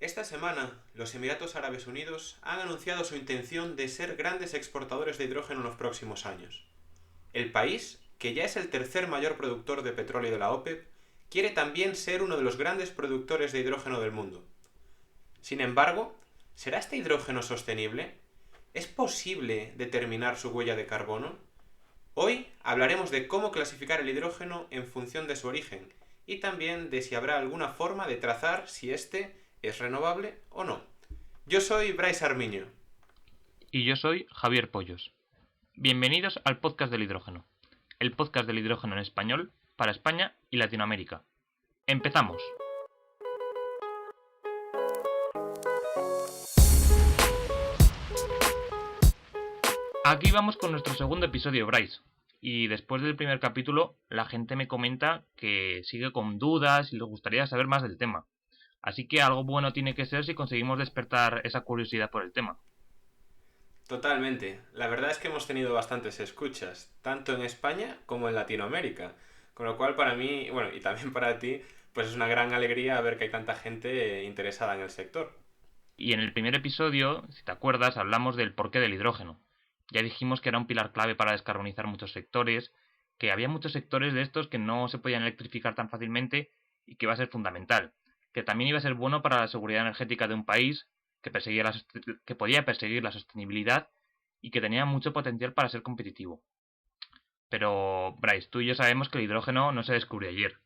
Esta semana, los Emiratos Árabes Unidos han anunciado su intención de ser grandes exportadores de hidrógeno en los próximos años. El país, que ya es el tercer mayor productor de petróleo de la OPEP, quiere también ser uno de los grandes productores de hidrógeno del mundo. Sin embargo, ¿será este hidrógeno sostenible? ¿Es posible determinar su huella de carbono? Hoy hablaremos de cómo clasificar el hidrógeno en función de su origen y también de si habrá alguna forma de trazar si este es renovable o no. Yo soy Bryce Armiño. Y yo soy Javier Pollos. Bienvenidos al podcast del hidrógeno, el podcast del hidrógeno en español para España y Latinoamérica. ¡Empezamos! Aquí vamos con nuestro segundo episodio, Bryce. Y después del primer capítulo, la gente me comenta que sigue con dudas y les gustaría saber más del tema. Así que algo bueno tiene que ser si conseguimos despertar esa curiosidad por el tema. Totalmente. La verdad es que hemos tenido bastantes escuchas, tanto en España como en Latinoamérica. Con lo cual para mí, bueno, y también para ti, pues es una gran alegría ver que hay tanta gente interesada en el sector. Y en el primer episodio, si te acuerdas, hablamos del porqué del hidrógeno. Ya dijimos que era un pilar clave para descarbonizar muchos sectores, que había muchos sectores de estos que no se podían electrificar tan fácilmente y que iba a ser fundamental. Que también iba a ser bueno para la seguridad energética de un país, que podía perseguir la sostenibilidad y que tenía mucho potencial para ser competitivo. Pero, Bryce, tú y yo sabemos que el hidrógeno no se descubrió ayer.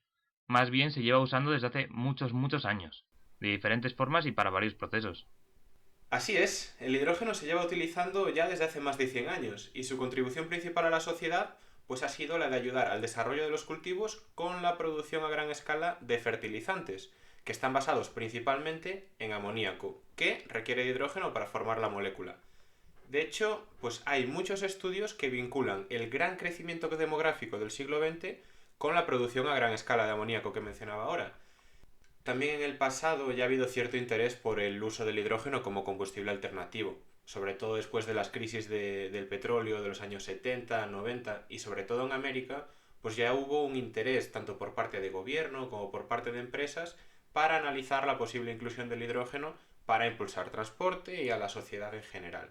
Más bien se lleva usando desde hace muchos años, de diferentes formas y para varios procesos. Así es, el hidrógeno se lleva utilizando ya desde hace más de 100 años y su contribución principal a la sociedad pues ha sido la de ayudar al desarrollo de los cultivos con la producción a gran escala de fertilizantes, que están basados principalmente en amoníaco, que requiere de hidrógeno para formar la molécula. De hecho, pues hay muchos estudios que vinculan el gran crecimiento demográfico del siglo XX con la producción a gran escala de amoníaco que mencionaba ahora. También en el pasado ya ha habido cierto interés por el uso del hidrógeno como combustible alternativo, sobre todo después de las crisis del petróleo de los años 70, 90 y sobre todo en América, pues ya hubo un interés tanto por parte de gobierno como por parte de empresas para analizar la posible inclusión del hidrógeno para impulsar transporte y a la sociedad en general.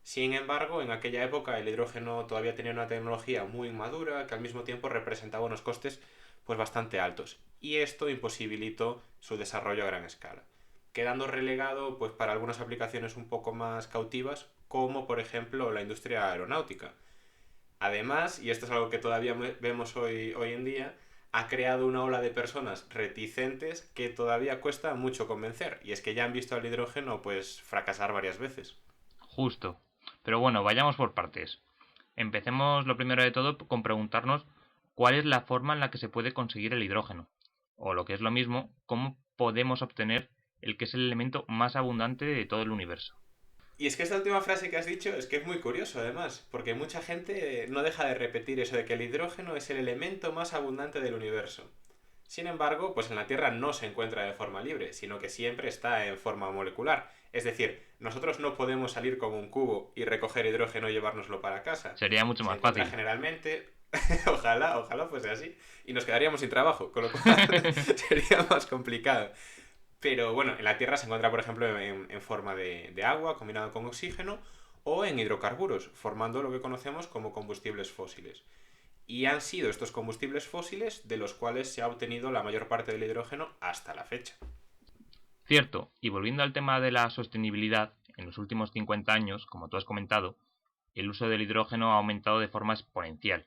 Sin embargo, en aquella época el hidrógeno todavía tenía una tecnología muy inmadura que al mismo tiempo representaba unos costes pues bastante altos y esto imposibilitó su desarrollo a gran escala, quedando relegado pues para algunas aplicaciones un poco más cautivas como por ejemplo la industria aeronáutica. Además, y esto es algo que todavía vemos hoy en día, ha creado una ola de personas reticentes que todavía cuesta mucho convencer y es que ya han visto al hidrógeno pues fracasar varias veces. Justo. Pero bueno, vayamos por partes. Empecemos lo primero de todo con preguntarnos cuál es la forma en la que se puede conseguir el hidrógeno. O lo que es lo mismo, cómo podemos obtener el que es el elemento más abundante de todo el universo. Y es que esta última frase que has dicho es que es muy curioso además, porque mucha gente no deja de repetir eso de que el hidrógeno es el elemento más abundante del universo. Sin embargo, pues en la Tierra no se encuentra de forma libre, sino que siempre está en forma molecular. Es decir, nosotros no podemos salir con un cubo y recoger hidrógeno y llevárnoslo para casa. Sería mucho Se más encuentra fácil. generalmente, ojalá fuese así, y nos quedaríamos sin trabajo, con lo cual sería más complicado. Pero bueno, en la Tierra se encuentra, por ejemplo, en forma de agua combinado con oxígeno o en hidrocarburos, formando lo que conocemos como combustibles fósiles. Y han sido estos combustibles fósiles de los cuales se ha obtenido la mayor parte del hidrógeno hasta la fecha. Cierto, y volviendo al tema de la sostenibilidad, en los últimos 50 años, como tú has comentado, el uso del hidrógeno ha aumentado de forma exponencial.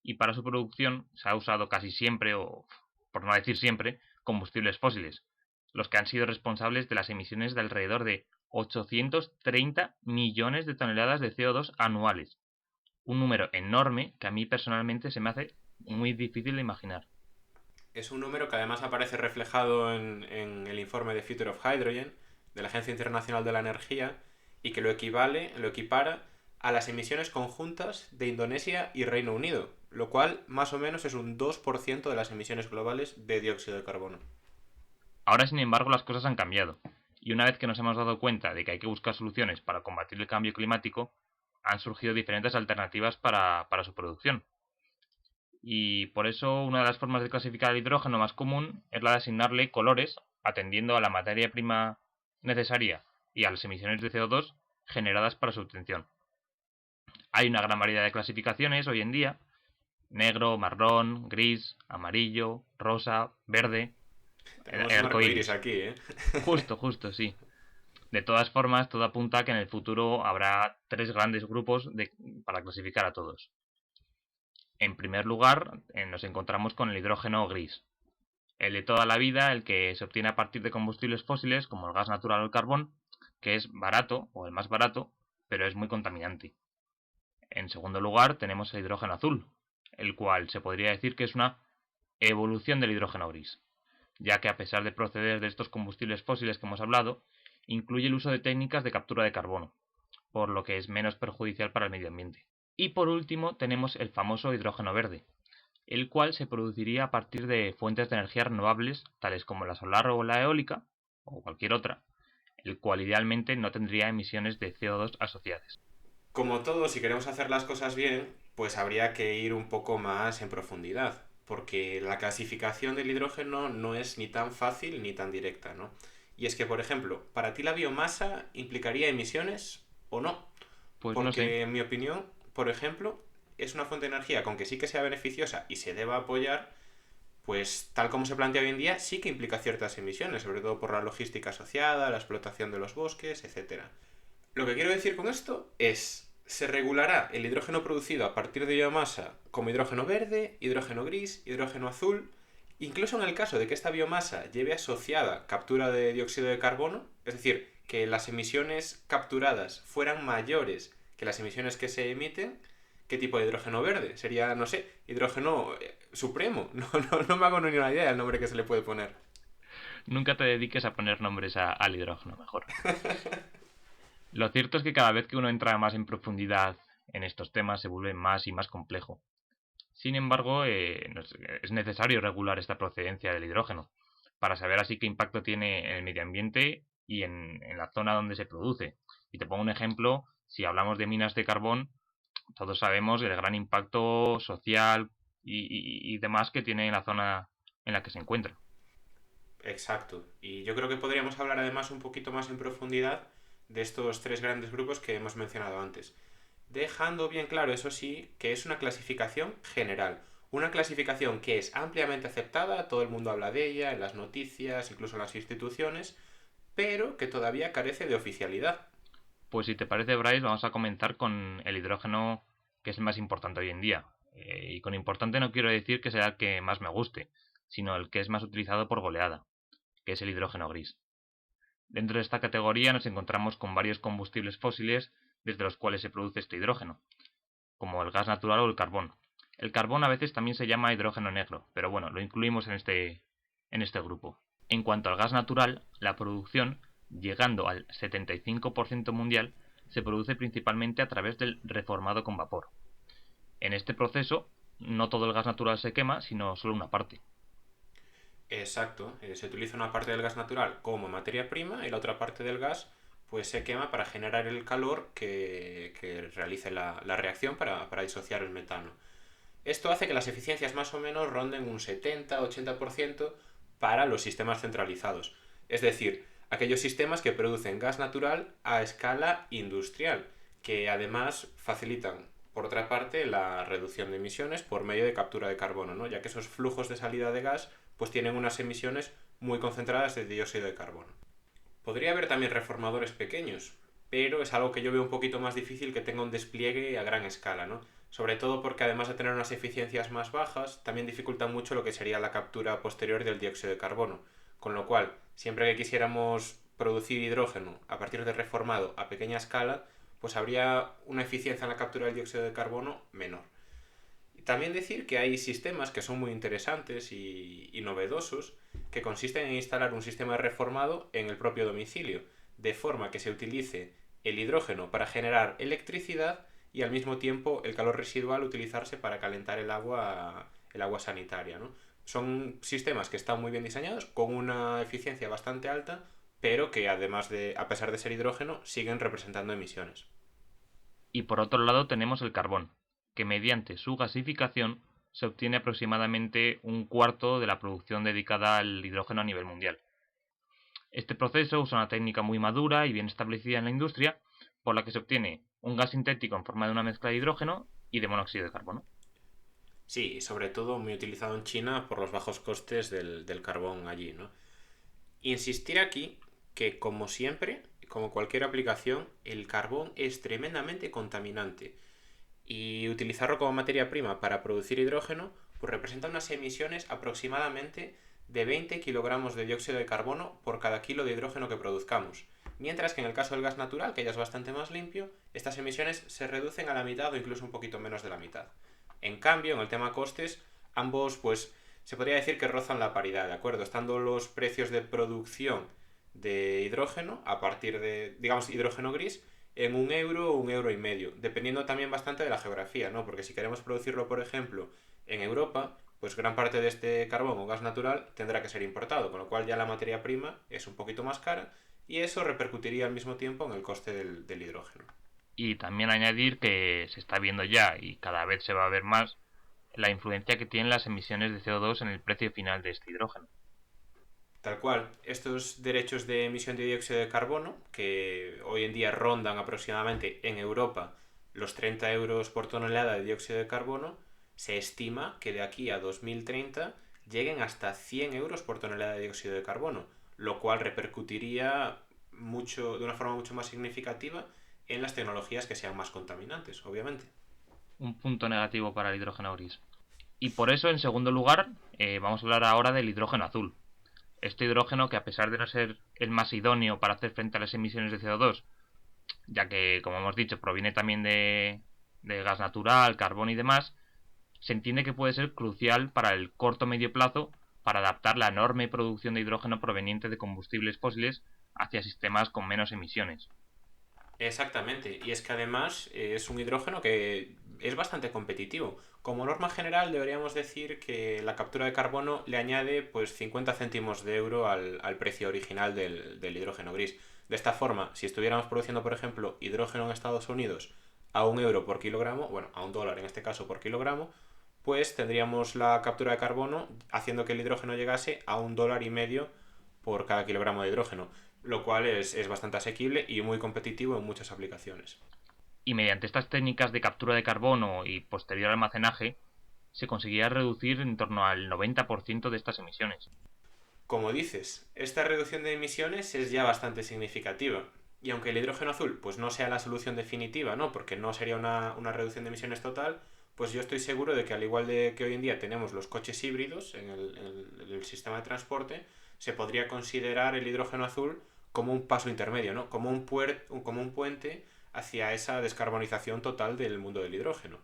Y para su producción se ha usado casi siempre, o por no decir siempre, combustibles fósiles, los que han sido responsables de las emisiones de alrededor de 830 millones de toneladas de CO2 anuales. Un número enorme que a mí personalmente se me hace muy difícil de imaginar. Es un número que además aparece reflejado en el informe de Future of Hydrogen de la Agencia Internacional de la Energía y que lo equipara a las emisiones conjuntas de Indonesia y Reino Unido, lo cual más o menos es un 2% de las emisiones globales de dióxido de carbono. Ahora, sin embargo, las cosas han cambiado, y una vez que nos hemos dado cuenta de que hay que buscar soluciones para combatir el cambio climático, han surgido diferentes alternativas para su producción. Y por eso una de las formas de clasificar el hidrógeno más común es la de asignarle colores, atendiendo a la materia prima necesaria y a las emisiones de CO2 generadas para su obtención. Hay una gran variedad de clasificaciones hoy en día: negro, marrón, gris, amarillo, rosa, verde, Tenemos el un arco arco iris iris. aquí, ¿eh? Justo, sí. De todas formas, todo apunta a que en el futuro habrá tres grandes grupos para clasificar a todos. En primer lugar, nos encontramos con el hidrógeno gris, el de toda la vida, el que se obtiene a partir de combustibles fósiles como el gas natural o el carbón, que es barato o el más barato, pero es muy contaminante. En segundo lugar, tenemos el hidrógeno azul, el cual se podría decir que es una evolución del hidrógeno gris, ya que a pesar de proceder de estos combustibles fósiles que hemos hablado, incluye el uso de técnicas de captura de carbono, por lo que es menos perjudicial para el medio ambiente. Y por último tenemos el famoso hidrógeno verde, el cual se produciría a partir de fuentes de energía renovables, tales como la solar o la eólica, o cualquier otra, el cual idealmente no tendría emisiones de CO2 asociadas. Como todo, si queremos hacer las cosas bien, pues habría que ir un poco más en profundidad, porque la clasificación del hidrógeno no es ni tan fácil ni tan directa, ¿no? Y es que, por ejemplo, ¿para ti la biomasa implicaría emisiones o no? Pues no sé, Porque, en mi opinión, por ejemplo, es una fuente de energía con que sí que sea beneficiosa y se deba apoyar, pues tal como se plantea hoy en día, sí que implica ciertas emisiones, sobre todo por la logística asociada, la explotación de los bosques, etcétera. Lo que quiero decir con esto es, se regulará el hidrógeno producido a partir de biomasa como hidrógeno verde, hidrógeno gris, hidrógeno azul, incluso en el caso de que esta biomasa lleve asociada captura de dióxido de carbono, es decir, que las emisiones capturadas fueran mayores que las emisiones que se emiten. ¿Qué tipo de hidrógeno verde? Sería, no sé, hidrógeno supremo. No me hago ni una idea del nombre que se le puede poner. nunca te dediques a poner nombres al hidrógeno mejor. Lo cierto es que cada vez que uno entra más en profundidad en estos temas se vuelve más y más complejo. Sin embargo, es necesario regular esta procedencia del hidrógeno, para saber así qué impacto tiene en el medio ambiente y en la zona donde se produce. Y te pongo un ejemplo: si hablamos de minas de carbón, todos sabemos el gran impacto social y demás que tiene en la zona en la que se encuentra. Exacto. Y yo creo que podríamos hablar además un poquito más en profundidad de estos tres grandes grupos que hemos mencionado antes. Dejando bien claro, eso sí, que es una clasificación general. Una clasificación que es ampliamente aceptada, todo el mundo habla de ella, en las noticias, incluso en las instituciones, pero que todavía carece de oficialidad. Pues si te parece, Bryce, vamos a comenzar con el hidrógeno, que es el más importante hoy en día. Y con importante no quiero decir que sea el que más me guste, sino el que es más utilizado por goleada, que es el hidrógeno gris. Dentro de esta categoría nos encontramos con varios combustibles fósiles desde los cuales se produce este hidrógeno, como el gas natural o el carbón. El carbón a veces también se llama hidrógeno negro, pero bueno, lo incluimos en este grupo. En cuanto al gas natural, la producción, llegando al 75% mundial, se produce principalmente a través del reformado con vapor. En este proceso, no todo el gas natural se quema, sino solo una parte. Exacto. Se utiliza una parte del gas natural como materia prima y la otra parte del gas pues se quema para generar el calor que realice la reacción para disociar el metano. Esto hace que las eficiencias más o menos ronden un 70-80% para los sistemas centralizados. Es decir, aquellos sistemas que producen gas natural a escala industrial, que además facilitan, por otra parte, la reducción de emisiones por medio de captura de carbono, ¿no? Ya que esos flujos de salida de gas pues tienen unas emisiones muy concentradas de dióxido de carbono. Podría haber también reformadores pequeños, pero es algo que yo veo un poquito más difícil que tenga un despliegue a gran escala, ¿no? Sobre todo porque además de tener unas eficiencias más bajas, también dificulta mucho lo que sería la captura posterior del dióxido de carbono. Con lo cual, siempre que quisiéramos producir hidrógeno a partir de reformado a pequeña escala, pues habría una eficiencia en la captura del dióxido de carbono menor. También decir que hay sistemas que son muy interesantes y novedosos que consisten en instalar un sistema reformado en el propio domicilio, de forma que se utilice el hidrógeno para generar electricidad y al mismo tiempo el calor residual utilizarse para calentar el agua sanitaria, ¿no? Son sistemas que están muy bien diseñados, con una eficiencia bastante alta, pero que además de, a pesar de ser hidrógeno, siguen representando emisiones. Y por otro lado tenemos el carbón, que mediante su gasificación se obtiene aproximadamente un cuarto de la producción dedicada al hidrógeno a nivel mundial. Este proceso usa una técnica muy madura y bien establecida en la industria, por la que se obtiene un gas sintético en forma de una mezcla de hidrógeno y de monóxido de carbono. Sí, y sobre todo muy utilizado en China por los bajos costes del carbón allí, ¿no? Insistir aquí que, como siempre, como cualquier aplicación, el carbón es tremendamente contaminante y utilizarlo como materia prima para producir hidrógeno pues representa unas emisiones aproximadamente de 20 kilogramos de dióxido de carbono por cada kilo de hidrógeno que produzcamos. Mientras que en el caso del gas natural, que ya es bastante más limpio, estas emisiones se reducen a la mitad o incluso un poquito menos de la mitad. En cambio, en el tema costes, ambos pues se podría decir que rozan la paridad, ¿de acuerdo? Estando los precios de producción de hidrógeno a partir de, digamos, hidrógeno gris en 1 euro o 1,5 euros, dependiendo también bastante de la geografía, ¿no? Porque si queremos producirlo, por ejemplo, en Europa, pues gran parte de este carbón o gas natural tendrá que ser importado, con lo cual ya la materia prima es un poquito más cara y eso repercutiría al mismo tiempo en el coste del hidrógeno. Y también añadir que se está viendo ya y cada vez se va a ver más la influencia que tienen las emisiones de CO2 en el precio final de este hidrógeno. Tal cual, estos derechos de emisión de dióxido de carbono, que hoy en día rondan aproximadamente en Europa los 30 euros por tonelada de dióxido de carbono, se estima que de aquí a 2030 lleguen hasta 100 euros por tonelada de dióxido de carbono, lo cual repercutiría mucho, de una forma mucho más significativa en las tecnologías que sean más contaminantes, obviamente. Un punto negativo para el hidrógeno gris. Y por eso, en segundo lugar, vamos a hablar ahora del hidrógeno azul. Este hidrógeno que, a pesar de no ser el más idóneo para hacer frente a las emisiones de CO2, ya que, como hemos dicho, proviene también de gas natural, carbón y demás, se entiende que puede ser crucial para el corto o medio plazo para adaptar la enorme producción de hidrógeno proveniente de combustibles fósiles hacia sistemas con menos emisiones. Exactamente, y es que además es un hidrógeno que es bastante competitivo. Como norma general deberíamos decir que la captura de carbono le añade pues 50 céntimos de euro al precio original del hidrógeno gris. De esta forma, si estuviéramos produciendo, por ejemplo, hidrógeno en Estados Unidos a 1 euro por kilogramo, bueno, a $1 en este caso por kilogramo, pues tendríamos la captura de carbono haciendo que el hidrógeno llegase a $1,50 por cada kilogramo de hidrógeno, lo cual es bastante asequible y muy competitivo en muchas aplicaciones. Y mediante estas técnicas de captura de carbono y posterior almacenaje, se conseguía reducir en torno al 90% de estas emisiones. Como dices, esta reducción de emisiones es ya bastante significativa. Y aunque el hidrógeno azul pues no sea la solución definitiva, ¿no? Porque no sería una reducción de emisiones total, pues yo estoy seguro de que al igual de que hoy en día tenemos los coches híbridos en el sistema de transporte, se podría considerar el hidrógeno azul como un paso intermedio, ¿no? Como un puente hacia esa descarbonización total del mundo del hidrógeno.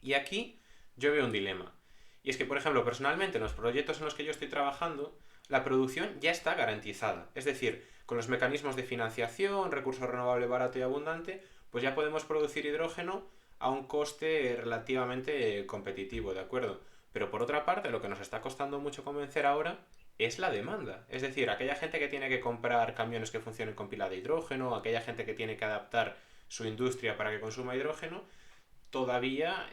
Y aquí yo veo un dilema. Y es que, por ejemplo, personalmente en los proyectos en los que yo estoy trabajando, la producción ya está garantizada. Es decir, con los mecanismos de financiación, recurso renovable barato y abundante, pues ya podemos producir hidrógeno a un coste relativamente competitivo, ¿de acuerdo? Pero por otra parte, lo que nos está costando mucho convencer ahora es la demanda. Es decir, aquella gente que tiene que comprar camiones que funcionen con pila de hidrógeno, aquella gente que tiene que adaptar su industria para que consuma hidrógeno, todavía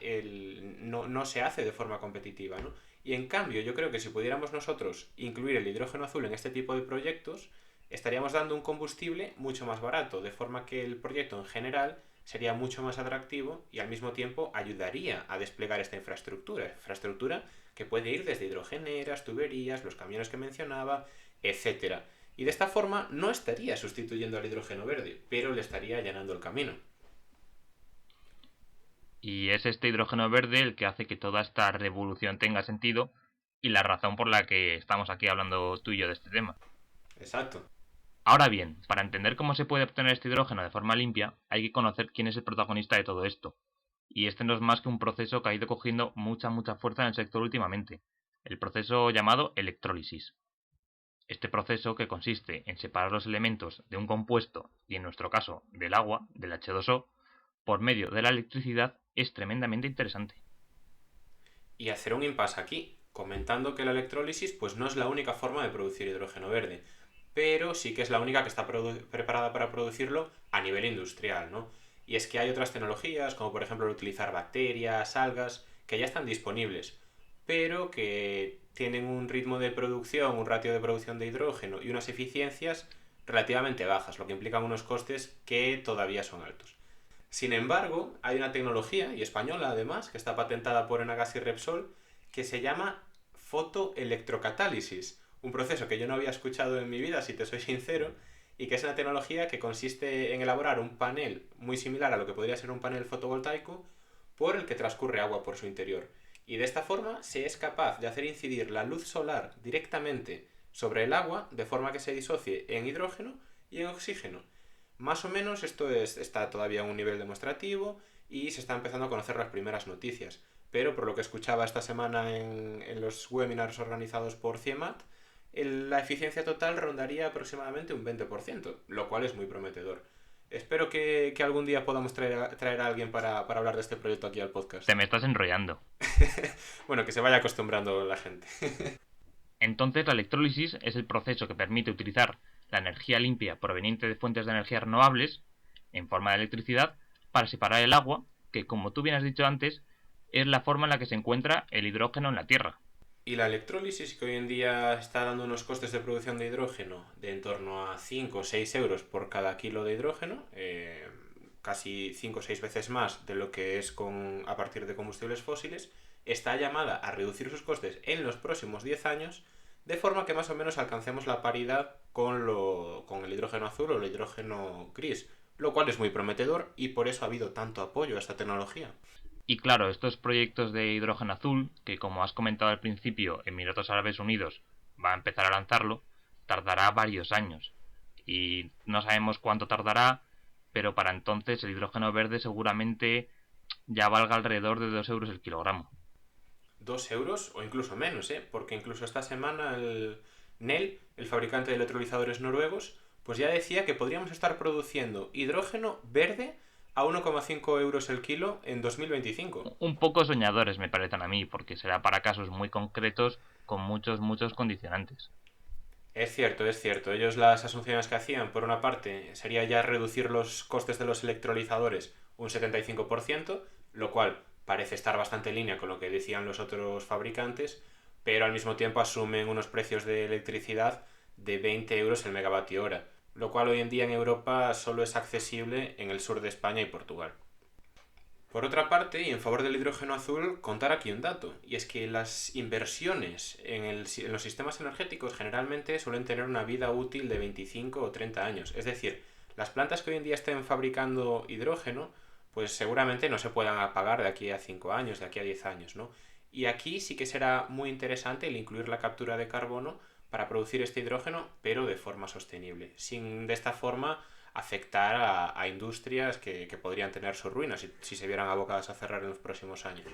no se hace de forma competitiva, ¿no? Y en cambio, yo creo que si pudiéramos nosotros incluir el hidrógeno azul en este tipo de proyectos, estaríamos dando un combustible mucho más barato, de forma que el proyecto en general sería mucho más atractivo y al mismo tiempo ayudaría a desplegar esta infraestructura que puede ir desde hidrogeneras, tuberías, los camiones que mencionaba, etcétera. Y de esta forma no estaría sustituyendo al hidrógeno verde, pero le estaría allanando el camino. Y es este hidrógeno verde el que hace que toda esta revolución tenga sentido y la razón por la que estamos aquí hablando tú y yo de este tema. Exacto. Ahora bien, para entender cómo se puede obtener este hidrógeno de forma limpia, hay que conocer quién es el protagonista de todo esto. Y este no es más que un proceso que ha ido cogiendo mucha fuerza en el sector últimamente, el proceso llamado electrólisis. Este proceso, que consiste en separar los elementos de un compuesto, y en nuestro caso del agua, del H2O, por medio de la electricidad, es tremendamente interesante. Y hacer un impasse aquí, comentando que la electrólisis pues no es la única forma de producir hidrógeno verde, pero sí que es la única que está preparada para producirlo a nivel industrial, ¿no? Y es que hay otras tecnologías, como por ejemplo el utilizar bacterias, algas, que ya están disponibles, pero que tienen un ritmo de producción, un ratio de producción de hidrógeno y unas eficiencias relativamente bajas, lo que implica unos costes que todavía son altos. Sin embargo, hay una tecnología, y española además, que está patentada por Enagás y Repsol, que se llama fotoelectrocatálisis, un proceso que yo no había escuchado en mi vida, si te soy sincero, y que es una tecnología que consiste en elaborar un panel muy similar a lo que podría ser un panel fotovoltaico, por el que transcurre agua por su interior. Y de esta forma se es capaz de hacer incidir la luz solar directamente sobre el agua, de forma que se disocie en hidrógeno y en oxígeno. Más o menos esto está todavía a un nivel demostrativo y se está empezando a conocer las primeras noticias. Pero por lo que escuchaba esta semana en los webinars organizados por CIEMAT, la eficiencia total rondaría aproximadamente un 20%, lo cual es muy prometedor. Espero que algún día podamos traer a alguien para hablar de este proyecto aquí al podcast. Te me estás enrollando. Bueno, que se vaya acostumbrando la gente. Entonces, la electrólisis es el proceso que permite utilizar la energía limpia proveniente de fuentes de energía renovables, en forma de electricidad, para separar el agua, que como tú bien has dicho antes, es la forma en la que se encuentra el hidrógeno en la Tierra. Y la electrólisis, que hoy en día está dando unos costes de producción de hidrógeno de en torno a 5 o 6 euros por cada kilo de hidrógeno, casi 5 o 6 veces más de lo que es a partir de combustibles fósiles, está llamada a reducir sus costes en los próximos 10 años, de forma que más o menos alcancemos la paridad con el hidrógeno azul o el hidrógeno gris, lo cual es muy prometedor y por eso ha habido tanto apoyo a esta tecnología. Y claro, estos proyectos de hidrógeno azul, que como has comentado al principio, Emiratos Árabes Unidos va a empezar a lanzarlo, tardará varios años. Y no sabemos cuánto tardará, pero para entonces el hidrógeno verde seguramente ya valga alrededor de 2 euros el kilogramo. 2 euros o incluso menos, porque incluso esta semana el Nel, el fabricante de electrolizadores noruegos, pues ya decía que podríamos estar produciendo hidrógeno verde a 1,5 euros el kilo en 2025. Un poco soñadores me parecen a mí, porque será para casos muy concretos con muchos condicionantes. Es cierto, es cierto. Ellos las asunciones que hacían, por una parte, sería ya reducir los costes de los electrolizadores un 75%, lo cual parece estar bastante en línea con lo que decían los otros fabricantes, pero al mismo tiempo asumen unos precios de electricidad de 20 euros el megavatio hora, lo cual hoy en día en Europa solo es accesible en el sur de España y Portugal. Por otra parte, y en favor del hidrógeno azul, contar aquí un dato, y es que las inversiones en los sistemas energéticos generalmente suelen tener una vida útil de 25 o 30 años. Es decir, las plantas que hoy en día estén fabricando hidrógeno, pues seguramente no se puedan apagar de aquí a 5 años, de aquí a 10 años, ¿no? Y aquí sí que será muy interesante el incluir la captura de carbono para producir este hidrógeno, pero de forma sostenible, sin de esta forma afectar a industrias que podrían tener su ruina si se vieran abocadas a cerrar en los próximos años.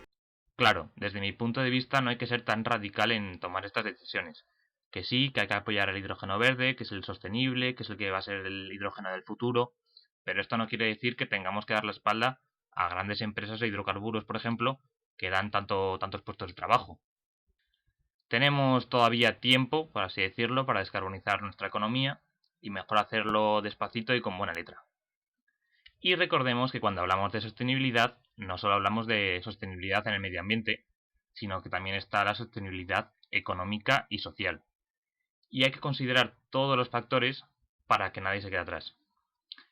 Claro, desde mi punto de vista no hay que ser tan radical en tomar estas decisiones. Que sí, que hay que apoyar el hidrógeno verde, que es el sostenible, que es el que va a ser el hidrógeno del futuro, pero esto no quiere decir que tengamos que dar la espalda a grandes empresas de hidrocarburos, por ejemplo, que dan tantos puestos de trabajo. Tenemos todavía tiempo, por así decirlo, para descarbonizar nuestra economía y mejor hacerlo despacito y con buena letra. Y recordemos que cuando hablamos de sostenibilidad, no solo hablamos de sostenibilidad en el medio ambiente, sino que también está la sostenibilidad económica y social. Y hay que considerar todos los factores para que nadie se quede atrás.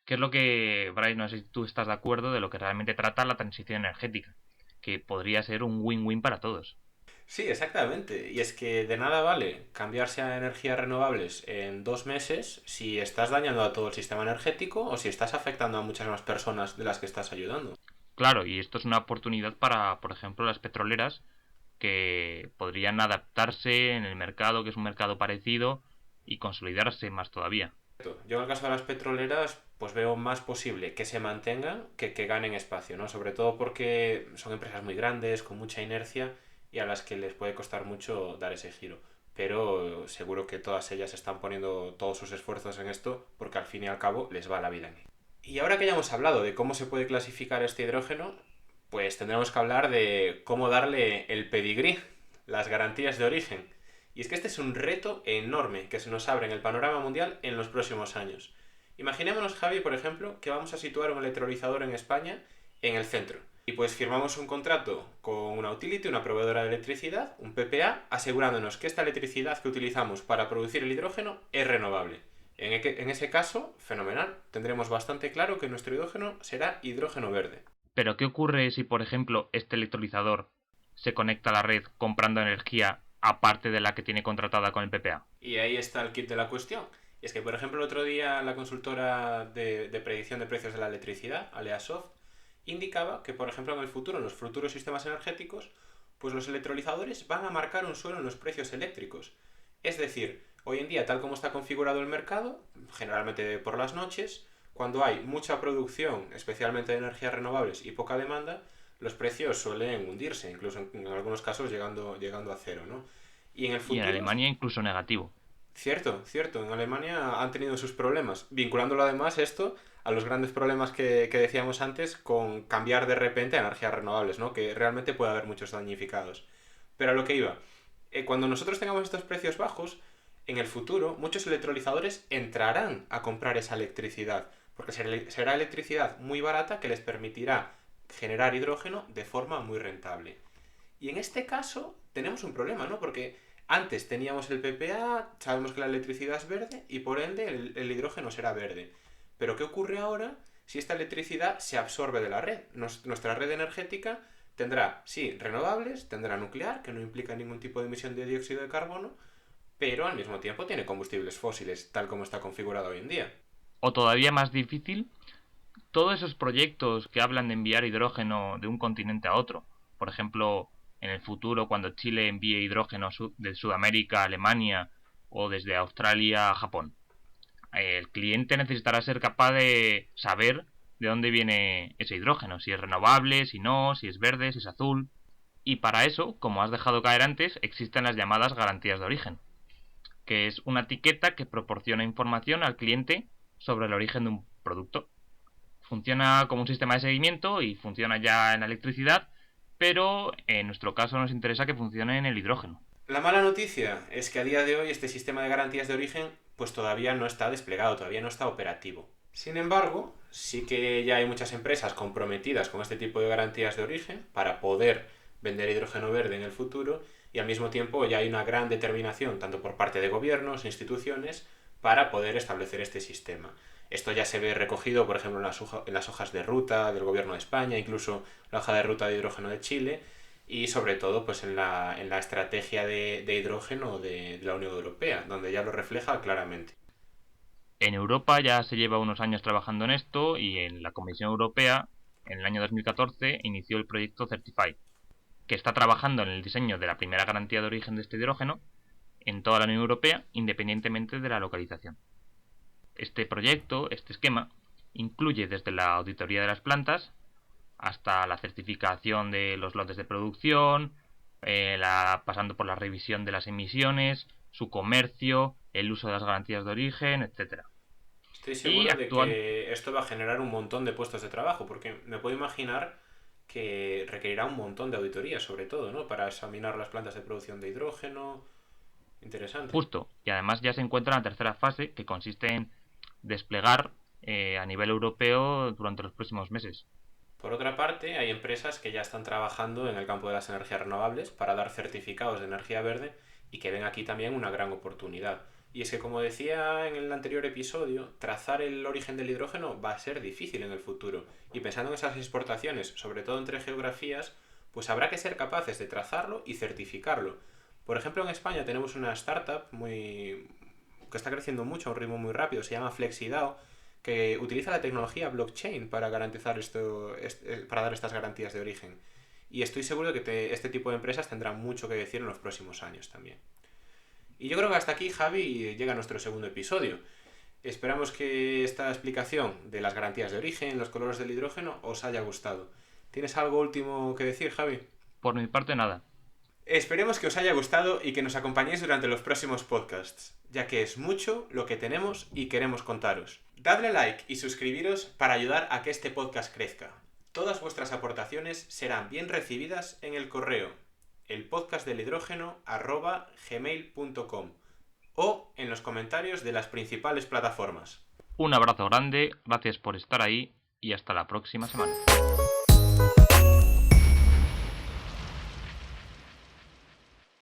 ¿Qué es lo que, Bryce, no sé si tú estás de acuerdo de lo que realmente trata la transición energética? Que podría ser un win-win para todos. Sí, exactamente. Y es que de nada vale cambiarse a energías renovables en 2 meses si estás dañando a todo el sistema energético o si estás afectando a muchas más personas de las que estás ayudando. Claro, y esto es una oportunidad para, por ejemplo, las petroleras que podrían adaptarse en el mercado, que es un mercado parecido, y consolidarse más todavía. Yo en el caso de las petroleras, pues veo más posible que se mantengan que ganen espacio, ¿no? Sobre todo porque son empresas muy grandes, con mucha inercia y a las que les puede costar mucho dar ese giro. Pero seguro que todas ellas están poniendo todos sus esfuerzos en esto porque al fin y al cabo les va la vida en ello. Y ahora que ya hemos hablado de cómo se puede clasificar este hidrógeno, pues tendremos que hablar de cómo darle el pedigrí, las garantías de origen. Y es que este es un reto enorme que se nos abre en el panorama mundial en los próximos años. Imaginémonos, Javi, por ejemplo, que vamos a situar un electrolizador en España en el centro. Y pues firmamos un contrato con una utility, una proveedora de electricidad, un PPA, asegurándonos que esta electricidad que utilizamos para producir el hidrógeno es renovable. En ese caso, fenomenal. Tendremos bastante claro que nuestro hidrógeno será hidrógeno verde. Pero ¿qué ocurre si, por ejemplo, este electrolizador se conecta a la red comprando energía aparte de la que tiene contratada con el PPA? Y ahí está el kit de la cuestión. Y es que, por ejemplo, el otro día la consultora de predicción de precios de la electricidad, Aleasoft, indicaba que, por ejemplo, en el futuro, en los futuros sistemas energéticos, pues los electrolizadores van a marcar un suelo en los precios eléctricos. Es decir, hoy en día, tal como está configurado el mercado, generalmente por las noches, cuando hay mucha producción, especialmente de energías renovables, y poca demanda, los precios suelen hundirse, incluso en algunos casos llegando a cero, ¿no? Y en el Y en futuro, Alemania incluso negativo. cierto, cierto. En Alemania han tenido sus problemas, vinculándolo además esto a los grandes problemas que decíamos antes con cambiar de repente a energías renovables, ¿no? Que realmente puede haber muchos damnificados. Pero a lo que iba, cuando nosotros tengamos estos precios bajos, en el futuro muchos electrolizadores entrarán a comprar esa electricidad, porque será electricidad muy barata que les permitirá generar hidrógeno de forma muy rentable. Y en este caso tenemos un problema, ¿no? Porque antes teníamos el PPA, sabemos que la electricidad es verde y por ende el hidrógeno será verde. Pero ¿qué ocurre ahora si esta electricidad se absorbe de la red? Nuestra red energética tendrá, sí, renovables, tendrá nuclear, que no implica ningún tipo de emisión de dióxido de carbono, pero al mismo tiempo tiene combustibles fósiles, tal como está configurado hoy en día. O todavía más difícil, todos esos proyectos que hablan de enviar hidrógeno de un continente a otro. Por ejemplo, en el futuro, cuando Chile envíe hidrógeno de Sudamérica a Alemania o desde Australia a Japón. El cliente necesitará ser capaz de saber de dónde viene ese hidrógeno, si es renovable, si no, si es verde, si es azul. Y para eso, como has dejado caer antes, existen las llamadas garantías de origen, que es una etiqueta que proporciona información al cliente sobre el origen de un producto. Funciona como un sistema de seguimiento y funciona ya en la electricidad, pero en nuestro caso nos interesa que funcione en el hidrógeno. La mala noticia es que a día de hoy este sistema de garantías de origen pues todavía no está desplegado, todavía no está operativo. Sin embargo, sí que ya hay muchas empresas comprometidas con este tipo de garantías de origen para poder vender hidrógeno verde en el futuro y al mismo tiempo ya hay una gran determinación tanto por parte de gobiernos e instituciones para poder establecer este sistema. Esto ya se ve recogido, por ejemplo, en las hojas de ruta del gobierno de España, incluso la hoja de ruta de hidrógeno de Chile, y sobre todo pues en la estrategia de hidrógeno de la Unión Europea, donde ya lo refleja claramente. En Europa ya se lleva unos años trabajando en esto y en la Comisión Europea, en el año 2014, inició el proyecto Certify, que está trabajando en el diseño de la primera garantía de origen de este hidrógeno en toda la Unión Europea, independientemente de la localización. Este proyecto, este esquema, incluye desde la auditoría de las plantas hasta la certificación de los lotes de producción, pasando por la revisión de las emisiones, su comercio, el uso de las garantías de origen, etc. Estoy Y seguro de que esto va a generar un montón de puestos de trabajo, porque me puedo imaginar que requerirá un montón de auditorías, sobre todo, ¿no? Para examinar las plantas de producción de hidrógeno. Interesante. justo, y además ya se encuentra en la tercera fase, que consiste en desplegar a nivel europeo durante los próximos meses. Por otra parte, hay empresas que ya están trabajando en el campo de las energías renovables para dar certificados de energía verde y que ven aquí también una gran oportunidad. Y es que, como decía en el anterior episodio, trazar el origen del hidrógeno va a ser difícil en el futuro. Y pensando en esas exportaciones, sobre todo entre geografías, pues habrá que ser capaces de trazarlo y certificarlo. Por ejemplo, en España tenemos una startup que está creciendo mucho a un ritmo muy rápido, se llama FlexiDAO, que utiliza la tecnología blockchain para garantizar para dar estas garantías de origen. Y estoy seguro de que este tipo de empresas tendrán mucho que decir en los próximos años también. Y yo creo que hasta aquí, Javi, llega nuestro segundo episodio. Esperamos que esta explicación de las garantías de origen, los colores del hidrógeno, os haya gustado. ¿Tienes algo último que decir, Javi? Por mi parte, nada. Esperemos que os haya gustado y que nos acompañéis durante los próximos podcasts, ya que es mucho lo que tenemos y queremos contaros. Dadle like y suscribiros para ayudar a que este podcast crezca. Todas vuestras aportaciones serán bien recibidas en el correo elpodcastdelhidrógeno@gmail.com o en los comentarios de las principales plataformas. Un abrazo grande, gracias por estar ahí y hasta la próxima semana.